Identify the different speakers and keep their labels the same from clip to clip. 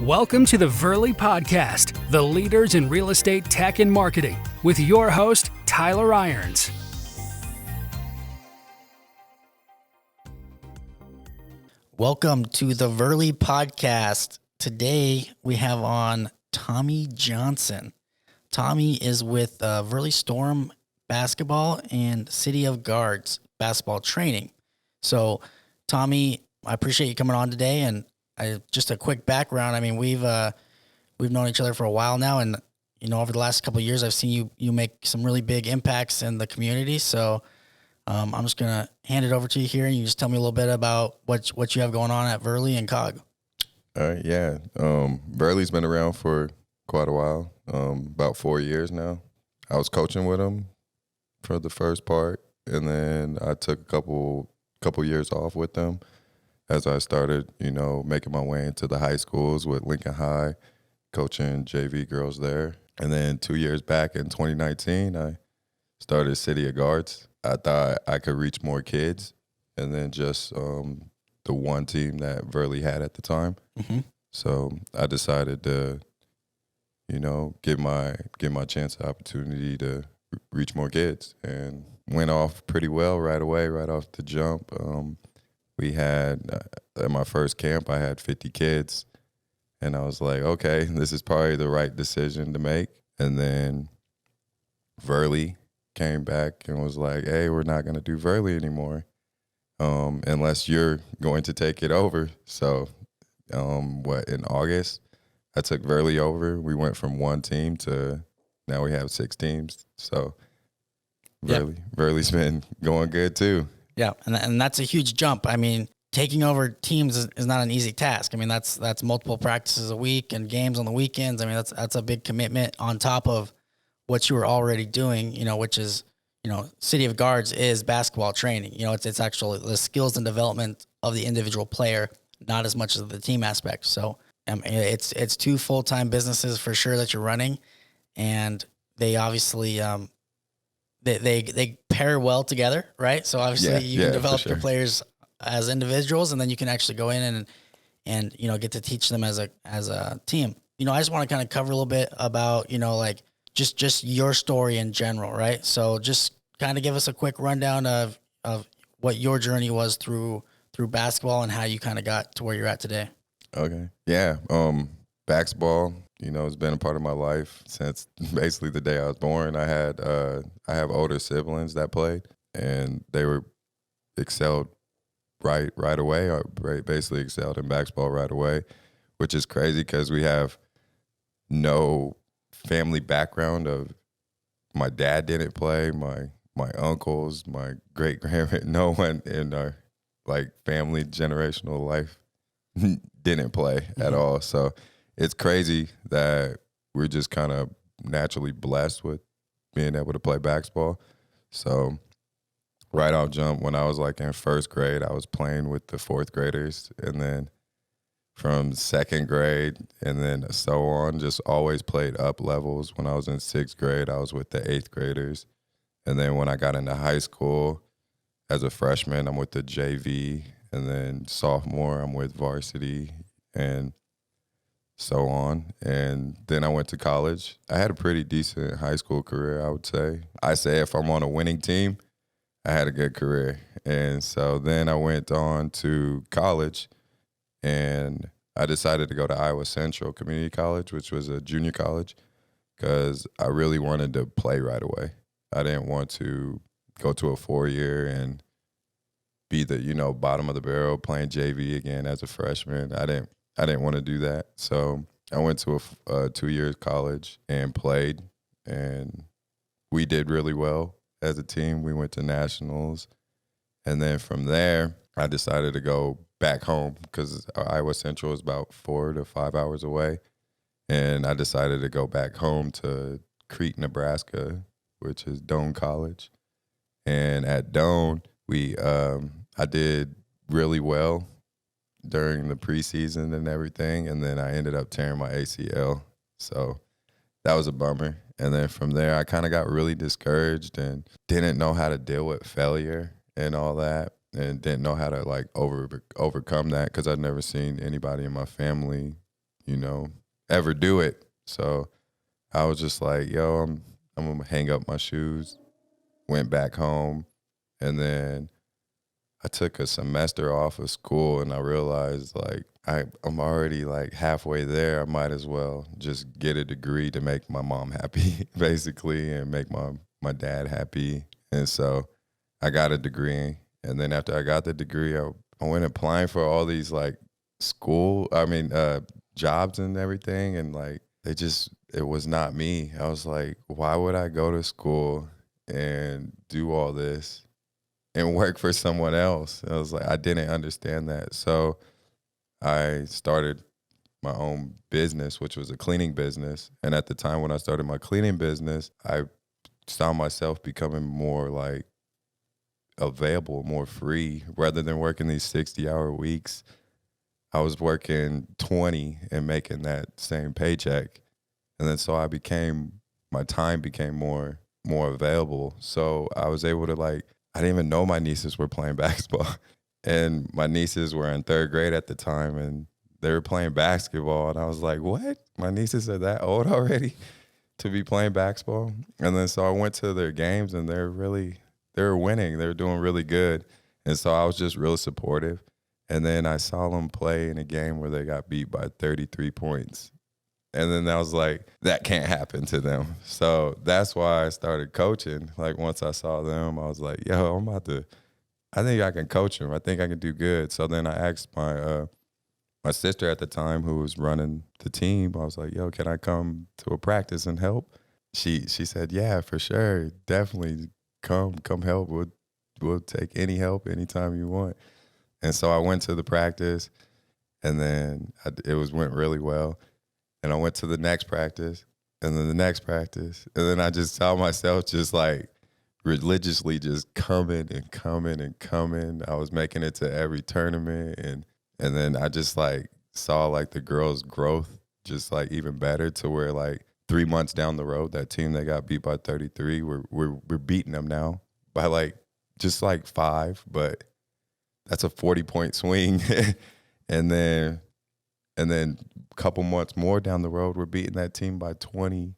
Speaker 1: Welcome to the VRLY Podcast, the leaders in real estate tech and marketing, with your host, Tyler Irons.
Speaker 2: Welcome to the VRLY Podcast. Today we have on Tommy Johnson. Tommy is with VRLY Storm Basketball and City of Guards Basketball Training. So, Tommy, I appreciate you coming on today, and just a quick background. I mean, we've known each other for a while now, and over the last couple of years, I've seen you make some really big impacts in the community. So I'm just gonna hand it over to you here, and you just tell me a little bit about what you have going on at VRLY and COG.
Speaker 3: All right, yeah. VRLY's been around for quite a while, about 4 years now. I was coaching with them for the first part, and then I took a couple years off with them as I started, making my way into the high schools with Lincoln High, coaching JV girls there. And then 2 years back in 2019, I started City of Guards. I thought I could reach more kids and then just the one team that VRLY had at the time.
Speaker 2: Mm-hmm.
Speaker 3: So I decided to, give my chance the opportunity to reach more kids, and went off pretty well right away, right off the jump. We had, at my first camp, I had 50 kids, and I was like, okay, this is probably the right decision to make. And then VRLY came back and was like, hey, we're not going to do VRLY anymore unless you're going to take it over. So in August, I took VRLY over. We went from one team to now we have 6 teams. So VRLY's been going good too.
Speaker 2: Yeah, and that's a huge jump. I mean, taking over teams is not an easy task. I mean, that's multiple practices a week and games on the weekends. I mean, that's a big commitment on top of what you were already doing, which is, City of Guards is basketball training. It's actually the skills and development of the individual player, not as much as the team aspect. So it's 2 full-time businesses for sure that you're running, and they obviously they pair well together, right? So obviously you can develop your players as individuals, and then you can actually go in and get to teach them as a team. I just want to kind of cover a little bit about just your story in general, right? So just kind of give us a quick rundown of what your journey was through basketball and how you kind of got to where you're at today.
Speaker 3: Okay. Yeah. Basketball, it's been a part of my life since basically the day I was born. I have older siblings that played, and they were excelled right away, or basically excelled in basketball right away, which is crazy because we have no family background of my dad didn't play, my uncles, my great grandparents, no one in our family generational life didn't play at all. So it's crazy that we're just kind of naturally blessed with being able to play basketball. So right off jump, when I was in first grade, I was playing with the 4th graders, and then from 2nd grade and then so on, just always played up levels. When I was in 6th grade, I was with the 8th graders. And then when I got into high school as a freshman, I'm with the JV, and then sophomore, I'm with varsity, and so on. And then I went to college. I had a pretty decent high school career, I would say. I say if I'm on a winning team, I had a good career. And so then I went on to college, and I decided to go to Iowa Central Community College, which was a junior college, because I really wanted to play right away. I didn't want to go to a 4-year and be the, bottom of the barrel playing JV again as a freshman. I didn't want to do that. So I went to a 2 years college and played, and we did really well as a team. We went to nationals. And then from there, I decided to go back home because Iowa Central is about 4 to 5 hours away. And I decided to go back home to Crete, Nebraska, which is Doane College. And at Doane, I did really well during the preseason and everything, and then I ended up tearing my ACL. So that was a bummer. And then from there, I kind of got really discouraged and didn't know how to deal with failure and all that, and didn't know how to overcome that because I'd never seen anybody in my family ever do it. So I was just like, yo, I'm gonna hang up my shoes, went back home, and then I took a semester off of school, and I realized like I'm already like halfway there. I might as well just get a degree to make my mom happy, basically, and make my dad happy. And so I got a degree, and then after I got the degree, I went applying for all these like jobs and everything, and like it was not me. I was like, why would I go to school and do all this and work for someone else? I was like, I didn't understand that. So I started my own business, which was a cleaning business. And at the time when I started my cleaning business, I found myself becoming more like available, more free, rather than working these 60-hour weeks. I was working 20 and making that same paycheck. And then so my time became more available. So I was able to I didn't even know my nieces were playing basketball. And my nieces were in 3rd grade at the time, and they were playing basketball. And I was like, what? My nieces are that old already to be playing basketball? And then so I went to their games, and they were winning. They were doing really good. And so I was just really supportive. And then I saw them play in a game where they got beat by 33 points. And then I was like, that can't happen to them. So that's why I started coaching. Like once I saw them, I was like, yo, I think I can coach them. I think I can do good. So then I asked my sister at the time, who was running the team, I was like, yo, can I come to a practice and help? She said, yeah, for sure. Definitely come help. We'll take any help anytime you want. And so I went to the practice, and then went really well. And I went to the next practice, and then the next practice. And then I just saw myself just like religiously just coming and coming and coming. I was making it to every tournament. And then I just like saw like the girls' growth just like even better, to where like 3 months down the road, that team that got beat by 33, we're beating them now by like just like 5, but that's a 40-point swing. And then a couple months more down the road, we're beating that team by 20.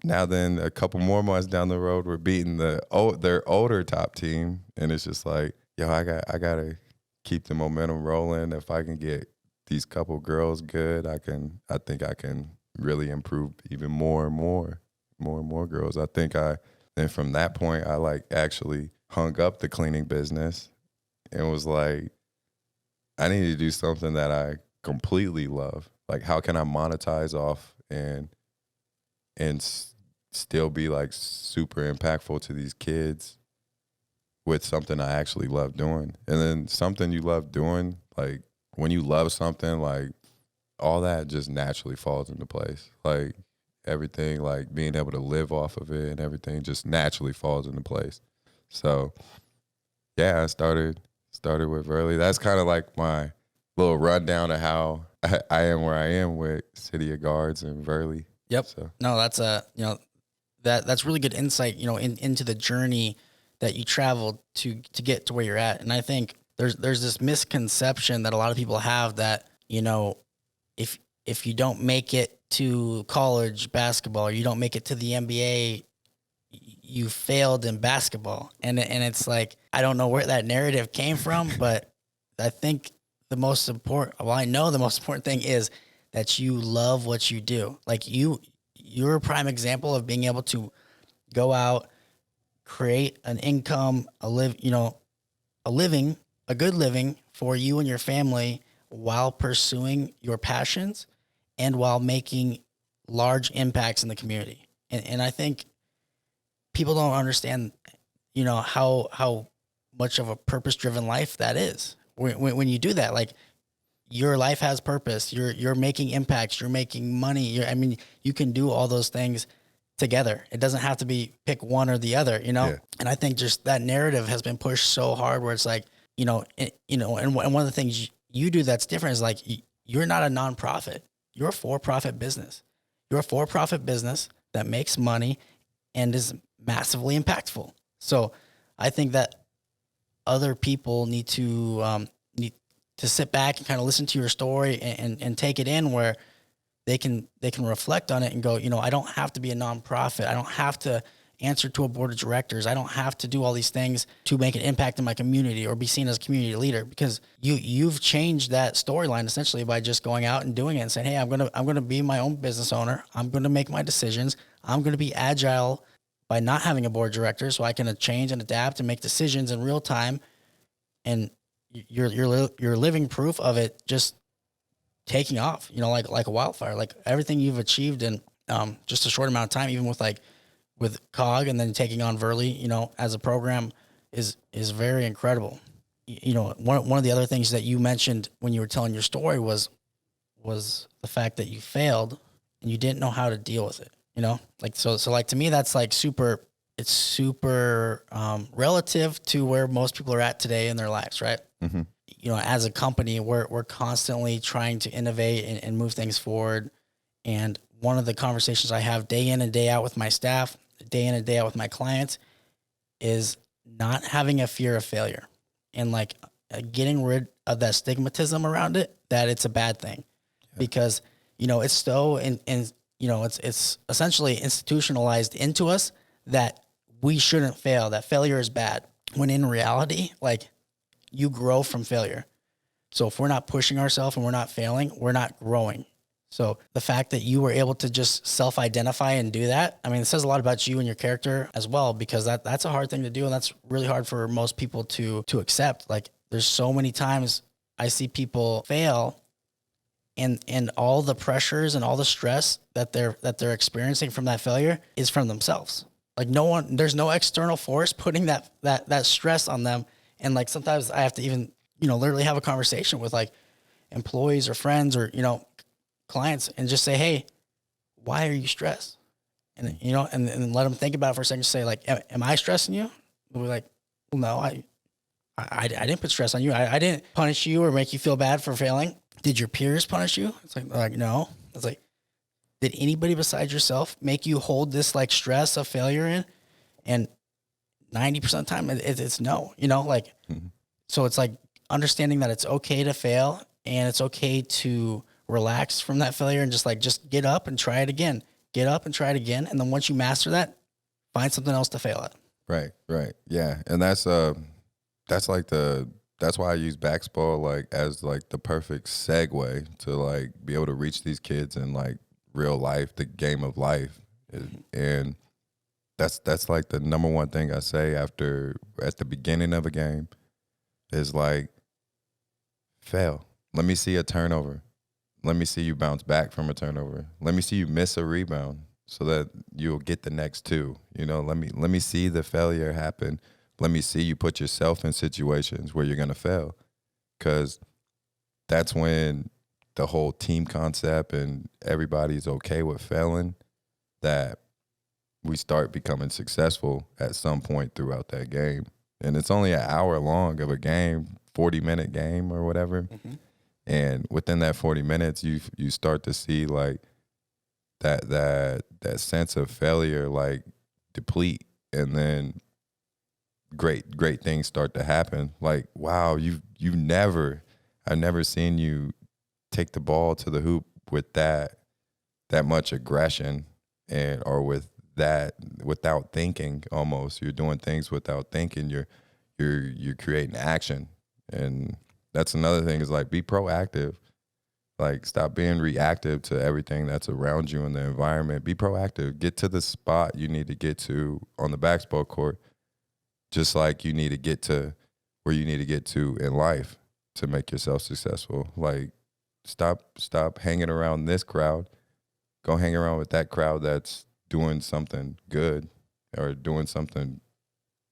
Speaker 3: Now then, a couple more months down the road, we're beating their older top team. And it's just like, yo, I gotta keep the momentum rolling. If I can get these couple girls good, I think I can really improve even more and more girls. And from that point, I like actually hung up the cleaning business and was like, I need to do something that I completely love. Like, how can I monetize off and still be like super impactful to these kids with something I actually love doing? And then something you love doing, like when you love something, like all that just naturally falls into place. Like everything, like being able to live off of it and everything just naturally falls into place. So yeah, I started with VRLY. That's kind of like my little rundown of how I am where I am with City of Guards and VRLY.
Speaker 2: Yep.
Speaker 3: So.
Speaker 2: No, that's that's really good insight, into the journey that you traveled to get to where you're at. And I think there's this misconception that a lot of people have that, if you don't make it to college basketball, or you don't make it to the NBA, you failed in basketball. And it's like, I don't know where that narrative came from, but I think the most important thing is that you love what you do. Like you're a prime example of being able to go out, create an income, a good living for you and your family while pursuing your passions and while making large impacts in the community. And I think people don't understand, how much of a purpose-driven life that is. When you do that, like your life has purpose. You're making impacts. You're making money. You can do all those things together. It doesn't have to be pick one or the other, Yeah. And I think just that narrative has been pushed so hard, where it's like, and one of the things you do that's different is like you're not a nonprofit. You're a for-profit business. You're a for-profit business that makes money and is massively impactful. So I think that other people need to sit back and kind of listen to your story and take it in, where they can reflect on it and go, I don't have to be a nonprofit. I don't have to answer to a board of directors. I don't have to do all these things to make an impact in my community or be seen as a community leader, because you've changed that storyline essentially by just going out and doing it and saying, hey, I'm going to be my own business owner. I'm going to make my decisions. I'm going to be agile by not having a board of directors, so I can change and adapt and make decisions in real time. And you're living proof of it just taking off, like a wildfire. Like everything you've achieved in just a short amount of time, even with COG and then taking on VRLY, as a program is very incredible. One of the other things that you mentioned when you were telling your story was the fact that you failed and you didn't know how to deal with it. So like to me, that's like super relative to where most people are at today in their lives, right?
Speaker 3: Mm-hmm.
Speaker 2: As a company, we're constantly trying to innovate and move things forward. And one of the conversations I have day in and day out with my staff, day in and day out with my clients, is not having a fear of failure and like getting rid of that stigmatism around it, that it's a bad thing. Yeah. Because, it's so, it's essentially institutionalized into us that we shouldn't fail, that failure is bad. When in reality, like, you grow from failure. So if we're not pushing ourselves and we're not failing, we're not growing. So the fact that you were able to just self-identify and do that, I mean, it says a lot about you and your character as well, because that's a hard thing to do. And that's really hard for most people to accept. Like, there's so many times I see people fail and all the pressures and all the stress that they're experiencing from that failure is from themselves. Like, there's no external force putting that stress on them. And like, sometimes I have to even, literally have a conversation with like employees or friends or, clients and just say, hey, why are you stressed? And, and let them think about it for a second, say like, am I stressing you? And we're like, well, no, I didn't put stress on you. I didn't punish you or make you feel bad for failing. Did your peers punish you? It's like, no. It's like, did anybody besides yourself make you hold this like stress of failure in? And 90% of the time it's no, mm-hmm. So it's like understanding that it's okay to fail and it's okay to relax from that failure and just get up and try it again. Get up and try it again. And then once you master that, find something else to fail at.
Speaker 3: Right. Yeah. And that's why I use basketball like as like the perfect segue to like be able to reach these kids in like real life, the game of life. And that's like the number one thing I say at the beginning of a game is like, fail. Let me see a turnover. Let me see you bounce back from a turnover. Let me see you miss a rebound so that you'll get the next two. Let me see the failure happen. Let me see you put yourself in situations where you're going to fail, because that's when the whole team concept and everybody's okay with failing, that we start becoming successful at some point throughout that game. And it's only an hour long of a game, 40-minute game or whatever. Mm-hmm. And within that 40 minutes, you start to see like that sense of failure like deplete, and then great things start to happen. Like, wow, I've never seen you take the ball to the hoop with that much aggression or with that without thinking. Almost, you're doing things without thinking. You're creating action. And that's another thing, is like, be proactive. Like, stop being reactive to everything that's around you in the environment. Be proactive. Get to the spot you need to get to on the basketball court, just like you need to get to where you need to get to in life to make yourself successful. Like, stop hanging around this crowd. Go hang around with that crowd that's doing something good or doing something,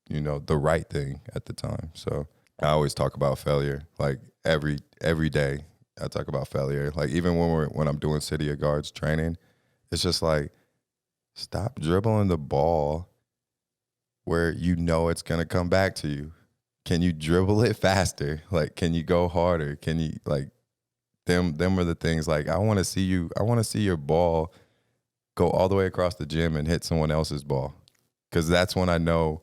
Speaker 3: the right thing at the time. So I always talk about failure. Like, every day I talk about failure. Like, even when I'm doing City of Guards training, it's just like, stop dribbling the ball where it's going to come back to you. Can you dribble it faster? Like, can you go harder? Can you, like, them are the things, like, I want to see your ball go all the way across the gym and hit someone else's ball, because that's when I know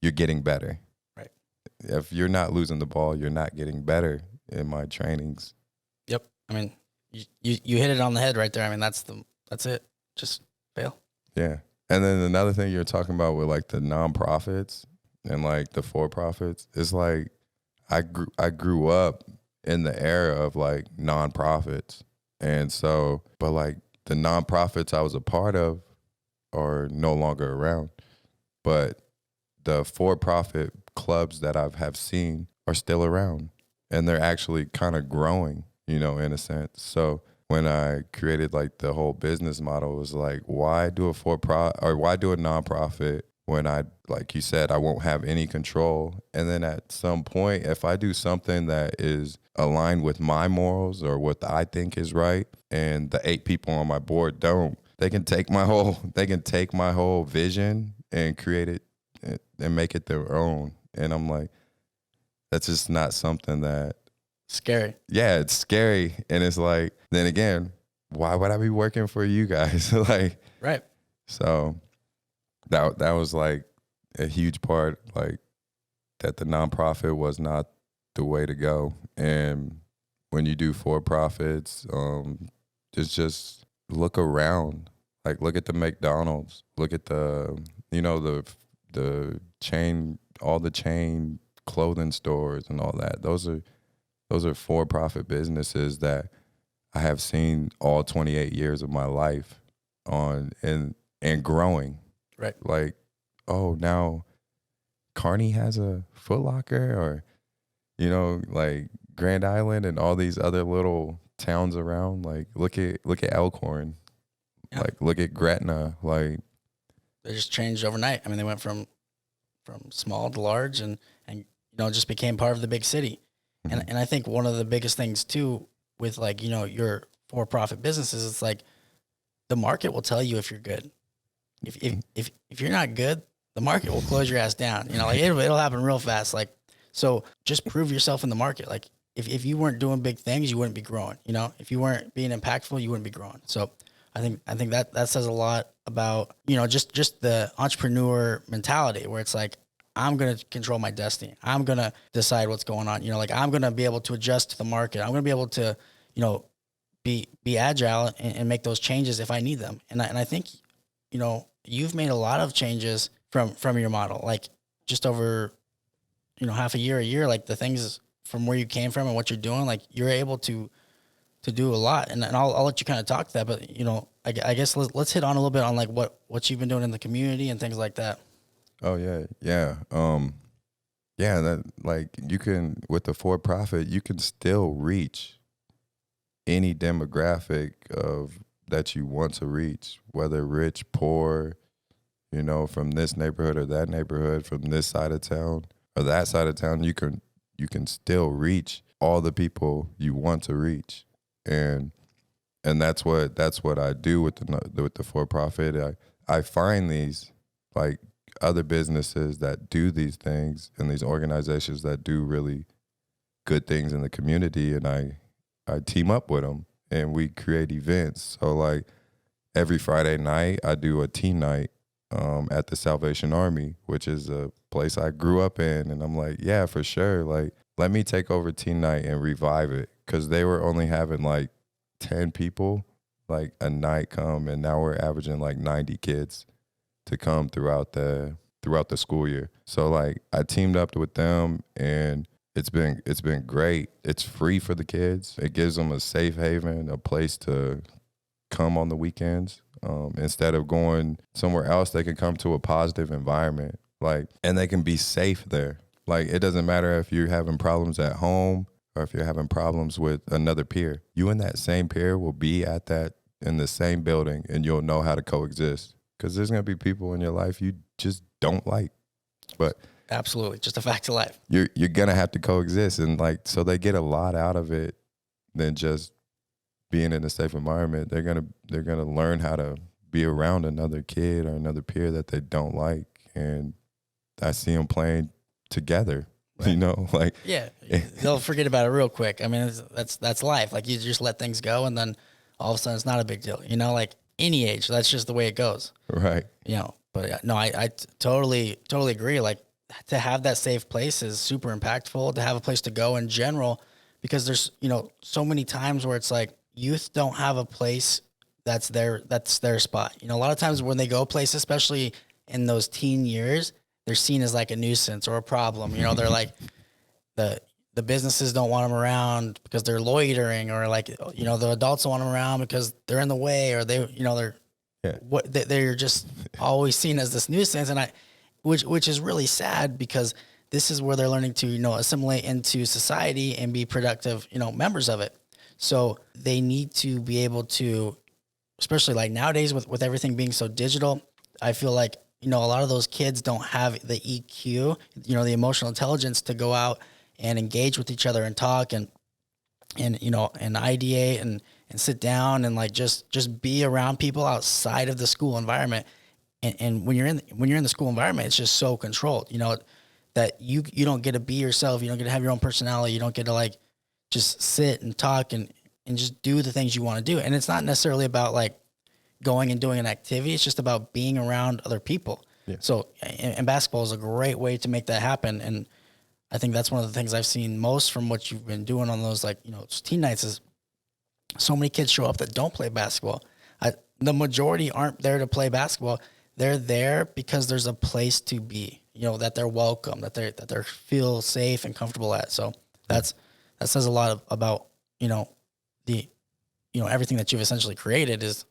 Speaker 3: you're getting better.
Speaker 2: Right.
Speaker 3: If you're not losing the ball, you're not getting better in my trainings.
Speaker 2: Yep. I mean, you hit it on the head right there. I mean, that's it. Just fail.
Speaker 3: Yeah. And then another thing you're talking about with like the nonprofits and like the for-profits, it's like I grew up in the era of like nonprofits. And so, but like the nonprofits I was a part of are no longer around. But the for-profit clubs that have seen are still around, and they're actually kind of growing, in a sense. So when I created like the whole business model, it was like, why do a why do a nonprofit when like you said, I won't have any control. And then at some point, if I do something that is aligned with my morals or what I think is right, and the 8 people on my board don't, they can take my whole vision and create it and make it their own. And I'm like, that's just not something that.
Speaker 2: Scary.
Speaker 3: Yeah, it's scary. And it's like, then again, why would I be working for you guys? Like,
Speaker 2: right.
Speaker 3: So that was like a huge part, like that the nonprofit was not the way to go. And when you do for-profits, just look around, like look at the McDonald's, look at the chain, all the chain clothing stores and all that. Those are for-profit businesses that I have seen all 28 years of my life on and growing.
Speaker 2: Right.
Speaker 3: Like, oh, now Kearney has a Foot Locker, or, like Grand Island and all these other little towns around. Like, look at Elkhorn. Yeah. Like, look at Gretna. Like,
Speaker 2: they just changed overnight. I mean, they went from small to large and just became part of the big city. Mm-hmm. And I think one of the biggest things too with like, your for-profit businesses, it's like the market will tell you if you're good. If you're not good, the market will close your ass down. Like it'll happen real fast. Like, so just prove yourself in the market. Like if you weren't doing big things, you wouldn't be growing. If you weren't being impactful, you wouldn't be growing. So I think that says a lot about, just the entrepreneur mentality, where it's like, I'm going to control my destiny. I'm going to decide what's going on. Like I'm going to be able to adjust to the market. I'm going to be able to, be agile and make those changes if I need them. And I think, you've made a lot of changes from your model, like just over, half a year, like the things from where you came from and what you're doing, like you're able to do a lot. And I'll let you kind of talk to that, but I guess let's hit on a little bit on like what you've been doing in the community and things like that.
Speaker 3: Oh yeah. That like you can, with the for-profit, you can still reach any demographic of that you want to reach, whether rich, poor, from this neighborhood or that neighborhood, from this side of town or that side of town. You can still reach all the people you want to reach, and that's what I do with the for-profit. I find these like other businesses that do these things and these organizations that do really good things in the community, and I team up with them and we create events. So like every Friday night I do a teen night at the Salvation Army, which is a place I grew up in. And I'm like, yeah, for sure. Like, let me take over teen night and revive it. 'Cause they were only having like 10 people like a night come, and now we're averaging like 90 kids to come throughout the school year. So like I teamed up with them, and it's been great. It's free for the kids. It gives them a safe haven, a place to come on the weekends. Instead of going somewhere else, they can come to a positive environment, like, and they can be safe there. Like, it doesn't matter if you're having problems at home or if you're having problems with another peer. You and that same peer will be in the same building, and you'll know how to coexist. Because there's going to be people in your life you just don't like. But
Speaker 2: absolutely, just a fact of life.
Speaker 3: You're going to have to coexist. And like, so they get a lot out of it than just being in a safe environment. They're going to learn how to be around another kid or another peer that they don't like. And I see them playing together. Right. Like,
Speaker 2: yeah, they'll forget about it real quick. I mean, that's life. Like, you just let things go, and then all of a sudden it's not a big deal. Like any age, that's just the way it goes.
Speaker 3: Right.
Speaker 2: But no, I totally agree. Like, to have that safe place is super impactful. To have a place to go in general, because there's so many times where it's like youth don't have a place that's their spot. A lot of times when they go places, especially in those teen years, they're seen as like a nuisance or a problem. They're like the businesses don't want them around because they're loitering, or like, the adults don't want them around because they're in the way, or they're just always seen as this nuisance. And which is really sad, because this is where they're learning to, assimilate into society and be productive, members of it. So they need to be able to, especially like nowadays with everything being so digital, I feel like, a lot of those kids don't have the EQ, the emotional intelligence to go out and engage with each other and talk and ideate and sit down and like just be around people outside of the school environment. And when you're in the school environment, it's just so controlled, that you don't get to be yourself. You don't get to have your own personality. You don't get to like just sit and talk and just do the things you want to do. And it's not necessarily about like going and doing an activity. It's just about being around other people. Yeah. So, and basketball is a great way to make that happen. And I think that's one of the things I've seen most from what you've been doing on those, like, teen nights, is so many kids show up that don't play basketball. The majority aren't there to play basketball. They're there because there's a place to be, that they're welcome, that they feel safe and comfortable at. So that says a lot about, everything that you've essentially created is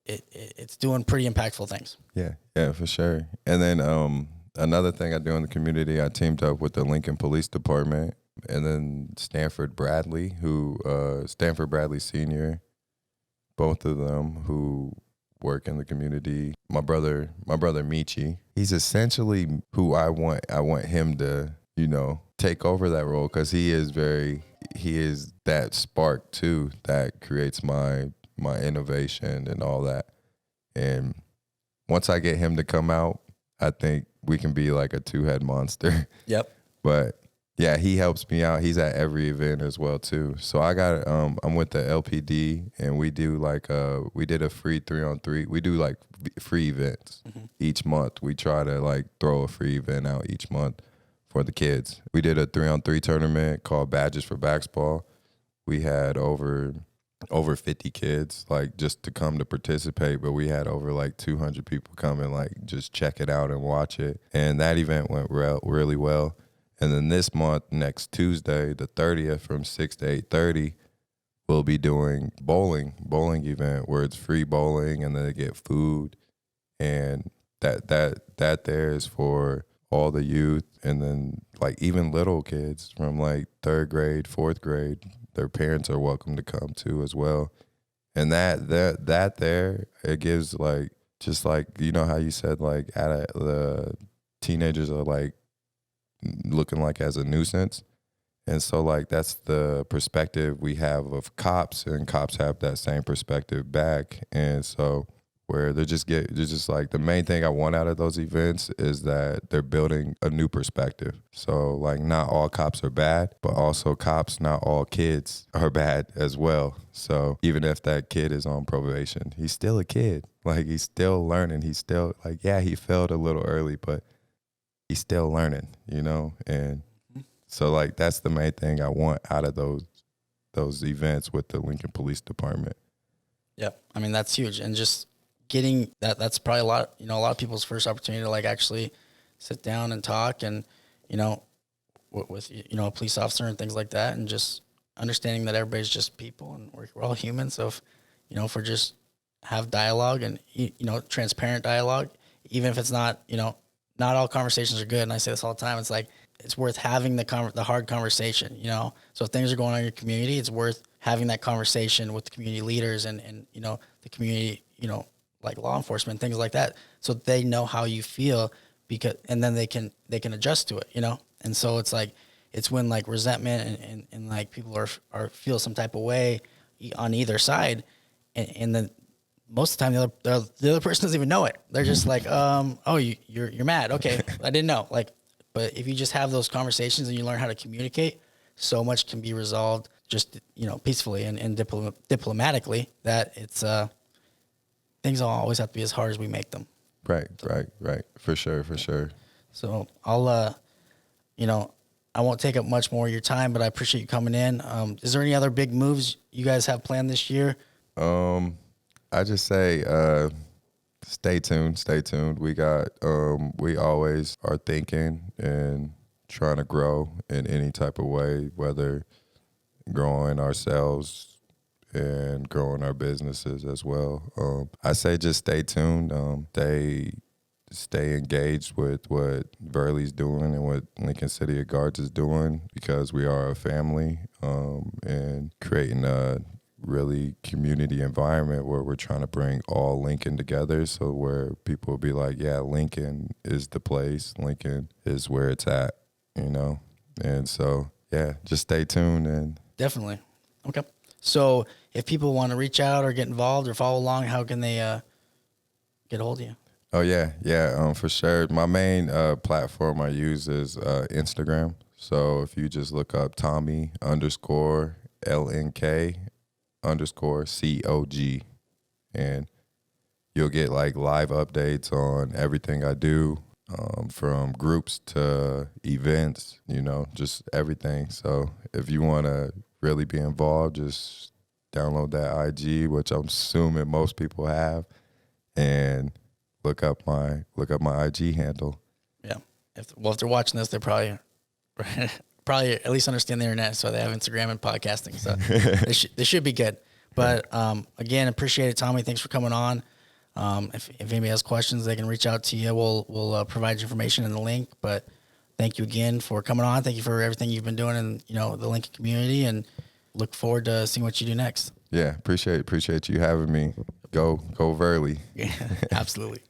Speaker 2: it's doing pretty impactful things.
Speaker 3: Yeah, for sure. And then another thing I do in the community, I teamed up with the Lincoln Police Department, and then Stanford Bradley Senior, both of them who work in the community. My brother Michi, he's essentially who I want him to, take over that role, because he is that spark too that creates my innovation and all that. And once I get him to come out, I think we can be like a two-head monster. Yep. But yeah, he helps me out. He's at every event as well too. So I'm with the LPD, and we do like we did a free 3-on-3. We do like free events each month. We try to like throw a free event out each month for the kids. We did a 3-on-3 tournament called Badges for Basketball. We had over 50 kids like just to come to participate, but we had over like 200 people come and like just check it out and watch it. And that event went really well. And then this month, next Tuesday, the 30th, from 6 to 8:30, we'll be doing bowling event where it's free bowling, and then they get food, and that there is for all the youth, and then like even little kids from like 3rd grade, 4th grade. Their parents are welcome to come too as well. And that there, it gives like, just like, how you said like the teenagers are like looking like as a nuisance. And so like that's the perspective we have of cops, and cops have that same perspective back. And so where they're just like, the main thing I want out of those events is that they're building a new perspective. So like, not all cops are bad, but also not all kids are bad as well. So even if that kid is on probation, he's still a kid. Like, he's still learning. He's still like, yeah, he failed a little early, but he's still learning, And so like, that's the main thing I want out of those events with the Lincoln Police Department.
Speaker 2: Yep. I mean, that's huge. And just getting that's probably a lot of people's first opportunity to like actually sit down and talk, and with a police officer and things like that, and just understanding that everybody's just people and we're all human. So if we're just have dialogue and transparent dialogue, even if it's not not all conversations are good, and I say this all the time, it's like it's worth having the hard conversation. So if things are going on in your community, it's worth having that conversation with the community leaders and the community, like law enforcement, things like that, so they know how you feel, and then they can adjust to it, And so it's like, it's when like resentment and like people are feel some type of way on either side, and then most of the time the other person doesn't even know it. They're just like, oh, you're mad. Okay, I didn't know. Like, but if you just have those conversations and you learn how to communicate, so much can be resolved just peacefully and diplomatically, that it's things don't always have to be as hard as we make them.
Speaker 3: Right. For sure.
Speaker 2: So I'll, I won't take up much more of your time, but I appreciate you coming in. Is there any other big moves you guys have planned this year?
Speaker 3: I just say, stay tuned. Stay tuned. We always are thinking and trying to grow in any type of way, whether growing ourselves and growing our businesses as well. I say just stay tuned. Stay engaged with what VRLY's doing and what Lincoln City of Guards is doing, because we are a family, and creating a really community environment where we're trying to bring all Lincoln together, so where people will be like, yeah, Lincoln is the place, Lincoln is where it's at, and so yeah, just stay tuned. And
Speaker 2: Definitely. Okay. So if people want to reach out or get involved or follow along, how can they get a hold of you?
Speaker 3: Oh yeah, for sure. My main platform I use is Instagram. So if you just look up Tommy_LNK_COG, and you'll get like live updates on everything I do, from groups to events, just everything. So if you want to really be involved, just download that IG, which I'm assuming most people have, and look up my IG handle.
Speaker 2: Yeah. If they're watching this, they're probably at least understand the internet, so they have Instagram and podcasting. So they should be good. But again, appreciate it, Tommy. Thanks for coming on. If anybody has questions, they can reach out to you. We'll provide you information in the link. But thank you again for coming on. Thank you for everything you've been doing in the Lincoln community, and look forward to seeing what you do next.
Speaker 3: Yeah, appreciate you having me. Go VRLY.
Speaker 2: Yeah, absolutely.